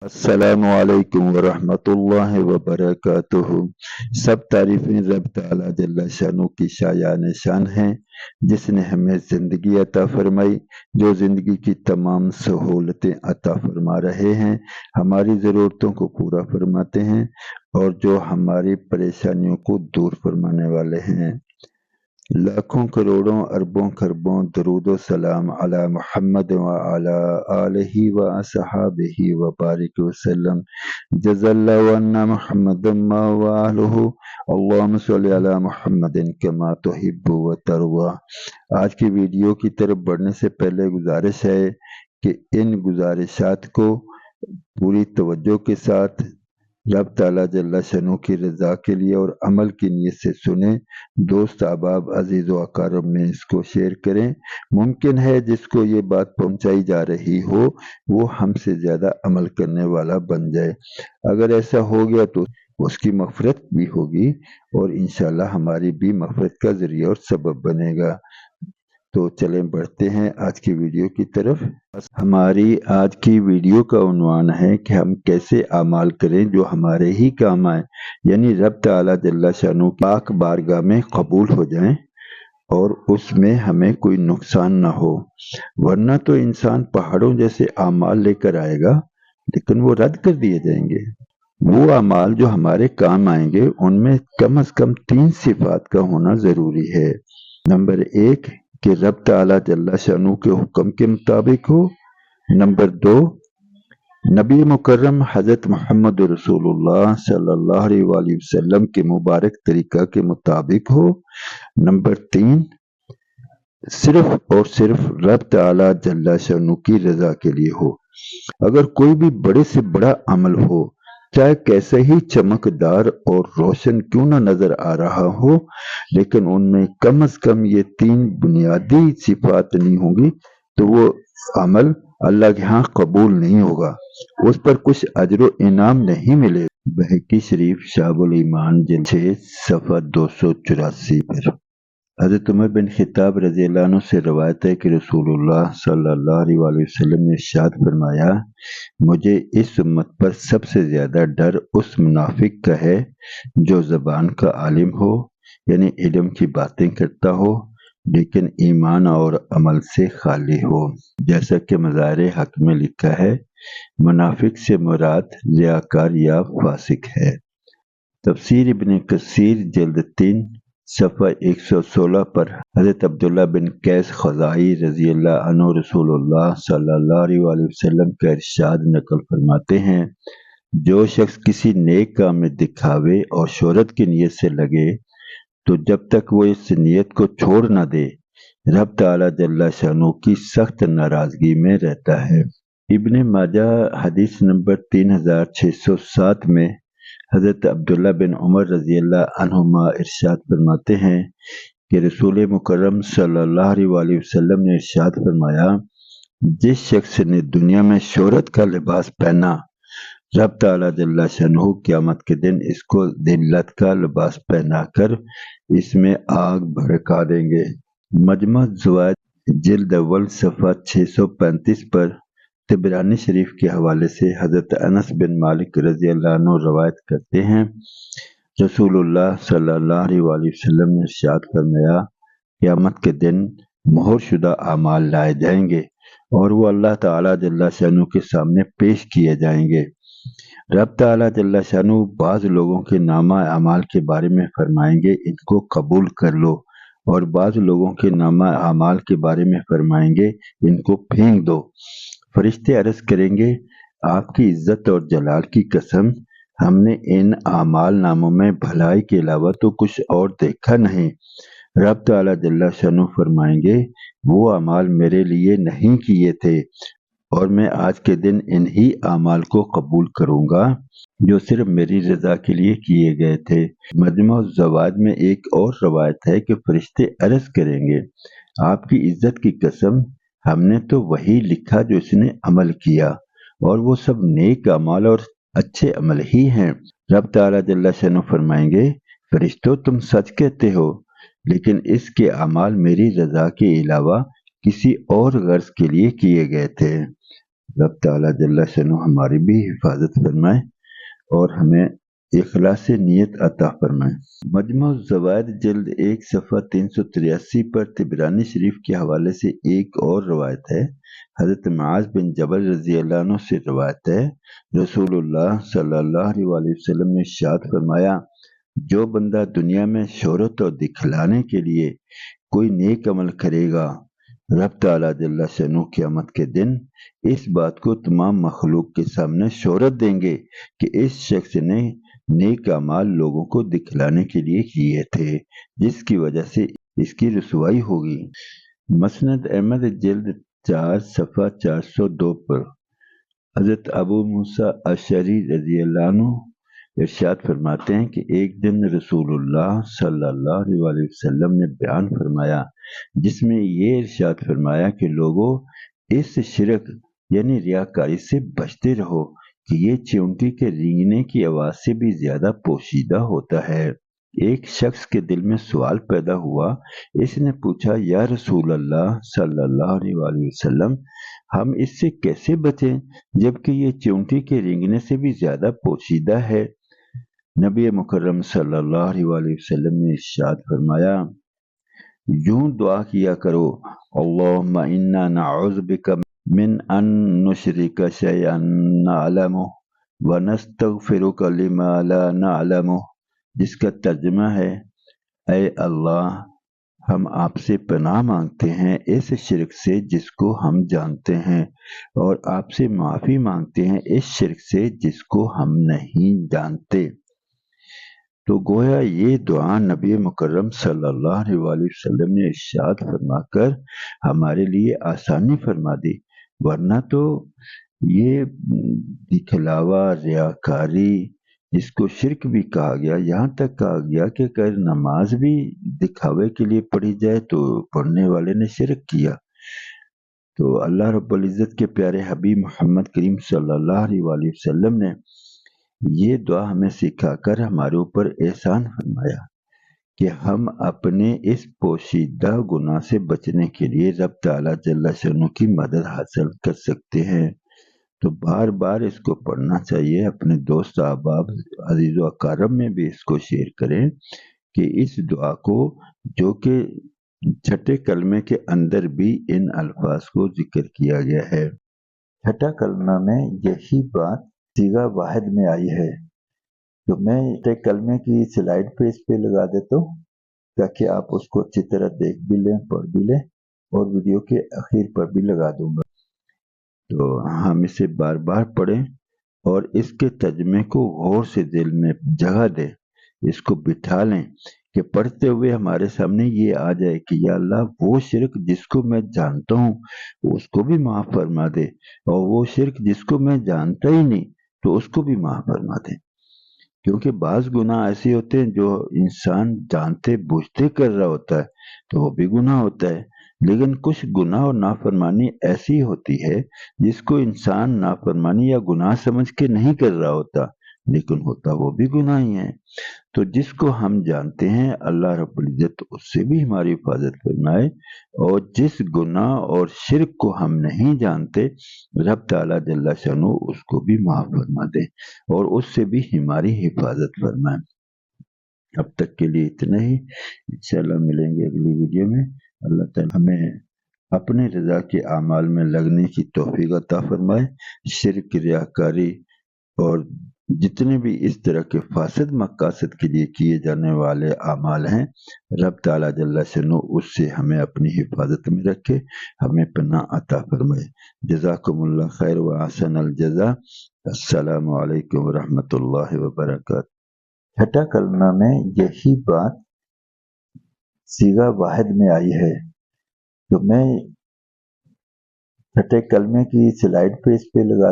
अस्सलामुअलैकुम वरहमतुल्लाहि वबरकातुहू। सब तारीफ़ें रब तआला जल्ल शानू की शायान शान हैं, जिसने हमें ज़िंदगी अता फरमाई, जो ज़िंदगी की तमाम सहूलतें अता फरमा रहे हैं, हमारी ज़रूरतों को पूरा फरमाते हैं और जो हमारी परेशानियों को दूर फरमाने वाले हैं। लाखों करोड़ों अरबों खरबों दरूद सलाम अला मुहम्मद व अला आलिहि व असहाबिहि व बारिक वसल्लम। जज़ल्लाहु अन्ना मुहम्मदन मा व आहलुहु। अल्लाहुम्मा सल्लि अला मुहम्मदिन कमा तुहिब्बु व तर्वा। आज की वीडियो की तरफ बढ़ने से पहले गुजारिश है कि इन गुजारिशात को पूरी तवज्जो के साथ रब ताला जल्ला शनु की रज़ा के लिए और अमल की नीयत से सुने। दोस्त अहबाब अजीज़ व अकारब में इसको शेयर करें। मुमकिन है जिसको ये बात पहुंचाई जा रही हो वो हमसे ज़्यादा अमल करने वाला बन जाए। अगर ऐसा हो गया तो उसकी मग़फ़िरत भी होगी और इंशाअल्लाह हमारी भी मग़फ़िरत का ज़रिया और सबब बनेगा। तो चलें बढ़ते हैं आज की वीडियो की तरफ। हमारी आज की वीडियो का उन्वान है कि हम कैसे अमाल करें जो हमारे ही काम आए, यानी रब ताला जल्ला शानू पाक बारगाह में कबूल हो जाएं और उसमें हमें कोई नुकसान ना हो। वरना तो इंसान पहाड़ों जैसे अमाल लेकर आएगा लेकिन वो रद्द कर दिए जाएंगे। वो अमाल जो हमारे काम आएंगे उनमें कम से कम 3 सिफात का होना ज़रूरी है। नंबर 1 कि रब ताला जल्ला शानू के हुक्म के मुताबिक हो। नंबर 2 नबी मुकर्रम हज़रत मोहम्मद रसूलुल्लाह सल्लल्लाहु अलैहि वसल्लम के मुबारक तरीका के मुताबिक हो। नंबर 3 सिर्फ और सिर्फ रब ताला जल्ला शानू की रज़ा के लिए हो। अगर कोई भी बड़े से बड़ा अमल हो, चाहे कैसे ही चमकदार और रोशन क्यों न नजर आ रहा हो, लेकिन उनमें कम से कम ये 3 बुनियादी सिफात नहीं होंगी तो वो अमल अल्लाह के यहाँ कबूल नहीं होगा, उस पर कुछ अजर इनाम नहीं मिलेगा। बहकी शरीफ शाबुल ईमान जिल्द 6 सफ़ा 284 पर हज़रत उमर बिन खित्ताब रज़ियल्लाहु अन्हु से रवायत है कि रसूलुल्लाह सल्लल्लाहु अलैहि वसल्लम ने इरशाद फरमाया, मुझे इस उम्मत पर सबसे ज़्यादा डर उस मुनाफिक का है जो ज़बान का आलिम हो, यानी इल्म की बातें करता हो लेकिन ईमान और अमल से खाली हो। जैसा कि मज़ाहिर हक में लिखा है, मुनाफिक से मुराद रियाकार या फासिक है। तफसीर इब्न कसीर जिल्द 3 सफ़ा 116 पर हज़रत अब्दुल्ला बिन कैस ख़ज़ाई रज़ियल्लाहु अन्हु रसूलुल्लाह सल्लल्लाहु अलैहि वसल्लम का इरशाद नकल फरमाते हैं, जो शख्स किसी नेक काम में दिखावे और शोहरत की नीयत से लगे तो जब तक वो इस नीयत को छोड़ न दे, रब ताला जल्ला शानू की सख्त नाराज़गी में रहता है। इब्न माजाह हदीस नंबर 3607 में हज़रत अब्दुल्ला बिन उमर रज़ियल्लाहु अन्हुमा इरशाद फरमाते हैं कि रसूल मुकर्रम सल्लल्लाहु अलैहि वसल्लम ने इरशाद फरमाया, जिस शख्स ने दुनिया में शोहरत का लिबास पहना, रब ताला जल्ला शानहू क़यामत के दिन इसको ज़िल्लत का लिबास पहनाकर इसमें आग भड़का देंगे। मजमा ज़वाइद जिल्द अव्वल सफ़ा 635 पर तिबरानी शरीफ के हवाले से हज़रत अनस बिन मालिक रज़ियल्लाहु अन्हु रवायत करते हैं, रसूलुल्लाह सल्लल्लाहु अलैहि वसल्लम ने इरशाद फरमाया, क़यामत के दिन मोहर शुदा अमाल लाए जाएंगे और वो अल्लाह ताला जल्ला शानू के सामने पेश किए जाएंगे। रब ताला जल्ला शानू बाज़ लोगों के नामा अमाल के बारे में फरमाएंगे, इनको कबूल कर लो, और बाज़ लोगों के नामा अमाल के बारे में फरमाएंगे, इनको फेंक दो। फरिश्ते अर्ज़ करेंगे, आपकी इज्जत और जलाल की कसम, हमने इन आमाल नामों में भलाई के अलावा तो कुछ और देखा नहीं। रब ताला जल्ला शानू फरमाएंगे, वो अमाल मेरे लिए नहीं किए थे और मैं आज के दिन इन्हीं आमाल को कबूल करूँगा जो सिर्फ मेरी रज़ा के लिए किए गए थे। मजमा ज़वाइद में एक और रवायत है कि फरिश्ते अर्ज़ करेंगे, आपकी इज्जत की कसम, हमने तो वही लिखा जो इसने अमल किया और वो सब नेक अमाल और अच्छे अमल ही हैं। रब ताला जल्ला शानहू फरमाएंगे, फरिश्तों तुम सच कहते हो, लेकिन इसके अमाल मेरी रज़ा के अलावा किसी और गर्ज के लिए किए गए थे। रब ताला जल्ला शनु हमारी भी हिफाजत फरमाए और हमें इखलास नीयत अता फरमाए। मजमू ज़वाइद जिल्द 1 सफ़ा 383 पर तिबरानी शरीफ के हवाले से एक और रवायत है। हज़रत मुआज़ बिन जबल रज़ी अल्लाह अन्हु से रवायत है, रसूलुल्लाह सल्लल्लाहु अलैहि वसल्लम ने इरशाद फरमाया, जो बंदा दुनिया में शोहरत और दिखलाने के लिए कोई नेक अमल करेगा, रब ताला जल्ला शनु क़यामत के दिन इस बात को तमाम मखलूक के सामने शोहरत देंगे कि इस शख्स ने नेक अमाल लोगों को दिखलाने के लिए किए थे, जिसकी वजह से इसकी रुसवाई होगी। मसनद अहमद जिल्द 4 सफ़ा 402 पर हज़रत अबू मूसा अशरी रज़ी अल्लाह अन्हु इरशाद फरमाते हैं कि एक दिन रसूलुल्लाह सल्लल्लाहु अलैहि वसल्लम ने बयान फरमाया, जिसमें ये इरशाद फरमाया कि लोगों, इस शिरक यानी रियाकारी से बचते रहो कि ये चींटी के रेंगने की आवाज़ से भी ज़्यादा पोशीदा होता है। एक शख्स के दिल में सवाल पैदा हुआ। इसने पूछा, या रसूल अल्लाह सल्लल्लाहु अलैहि वसल्लम, हम इससे कैसे बचें जबकि ये चींटी के रेंगने से भी ज़्यादा पोशीदा है? नबी मुकर्रम सल्लल्लाहु अलैहि वसल्लम ने इरशाद फरमाया, यूं दुआ किया करो, अल्लाहुम्मा इन्ना नऊज़ु बिका मिन अन नुशरिका शयअन नअलमुहु व नस्तगफिरुका लिमा ला नअलमुहु, जिसका तर्जुमा है, ऐ अल्लाह, हम आपसे पनाह मांगते हैं इस शिरक से जिसको हम जानते हैं, और आपसे माफ़ी मांगते हैं इस शिरक से जिसको हम नहीं जानते। तो गोया ये दुआ नबी मुकर्रम सल्लल्लाहु अलैहि वसल्लम ने इरशाद फरमाकर हमारे लिए आसानी फरमा दी, वरना तो ये दिखलावा, रियाकारी, इसको शिरक भी कहा गया। यहाँ तक कहा गया कि अगर नमाज भी दिखावे के लिए पढ़ी जाए तो पढ़ने वाले ने शिरक किया। तो अल्लाह रब्बुल इज़्ज़त के प्यारे हबीब मोहम्मद करीम सल्लल्लाहु अलैहि वसल्लम ने ये दुआ हमें सिखाकर हमारे ऊपर एहसान फरमाया कि हम अपने इस पोशीदा गुनाह से बचने के लिए रब ताला जल्ला शअनु की मदद हासिल कर सकते हैं। तो बार बार इसको पढ़ना चाहिए। अपने दोस्त अहबाब अजीज़ व अकारब में भी इसको शेयर करें कि इस दुआ को, जो कि छठे कलमे के अंदर भी इन अल्फाज को जिक्र किया गया है। छठा कलमा में यही बात सीगा वाहिद में आई है। तो मैं छठे कलमे की स्लाइड पे इस पे लगा देता हूँ ताकि आप उसको अच्छी तरह देख भी लें, पढ़ भी लें, और वीडियो के आखिर पर भी लगा दूंगा। तो हम इसे बार बार पढ़ें और इसके तर्जुमे को गौर से दिल में जगह दें, इसको बिठा लें कि पढ़ते हुए हमारे सामने ये आ जाए कि या अल्लाह, वो शिरक जिसको मैं जानता हूँ उसको भी माफ़ फरमा दे, और वो शिरक जिसको मैं जानता ही नहीं तो उसको भी माफ़ फरमा दे। क्योंकि बाज़ गुनाह ऐसे होते हैं जो इंसान जानते बूझते कर रहा होता है तो वो भी गुनाह होता है, लेकिन कुछ गुनाह और नाफरमानी ऐसी होती है जिसको इंसान नाफरमानी या गुनाह समझ के नहीं कर रहा होता, लेकिन होता वो भी गुनाह ही है। तो जिसको हम जानते हैं, अल्लाह रब्बुल इज़्ज़त उससे भी हमारी हिफाजत फरमाए, और जिस गुनाह और शिरक को हम नहीं जानते, रब ताला जल्ला शअनु उसको भी माफ़ फरमा दे और उससे भी हमारी हिफाजत फरमाए। अब तक के लिए इतना ही। इंशाअल्लाह मिलेंगे अगली वीडियो में। अल्लाह ताला हमें अपने रज़ा के आमाल में लगने की तौफीक अता फरमाए। शिरक, रियाकारी और जितने भी इस तरह के फासिद मकासद के लिए किए जाने वाले आमाल हैं, रब ताला जल्ला शअनु उससे हमें अपनी हिफाजत में रखे, हमें पनाह अता फरमाए। जज़ाकुमुल्लाह खैर व अहसनल जज़ा। अस्सलामु अलैकुम व रहमतुल्लाहि व बरकातहू। छठा कलमा में यही बात सीगा वाहिद में आई है। तो मैं छठे कलमे की स्लाइड पे इस पे लगा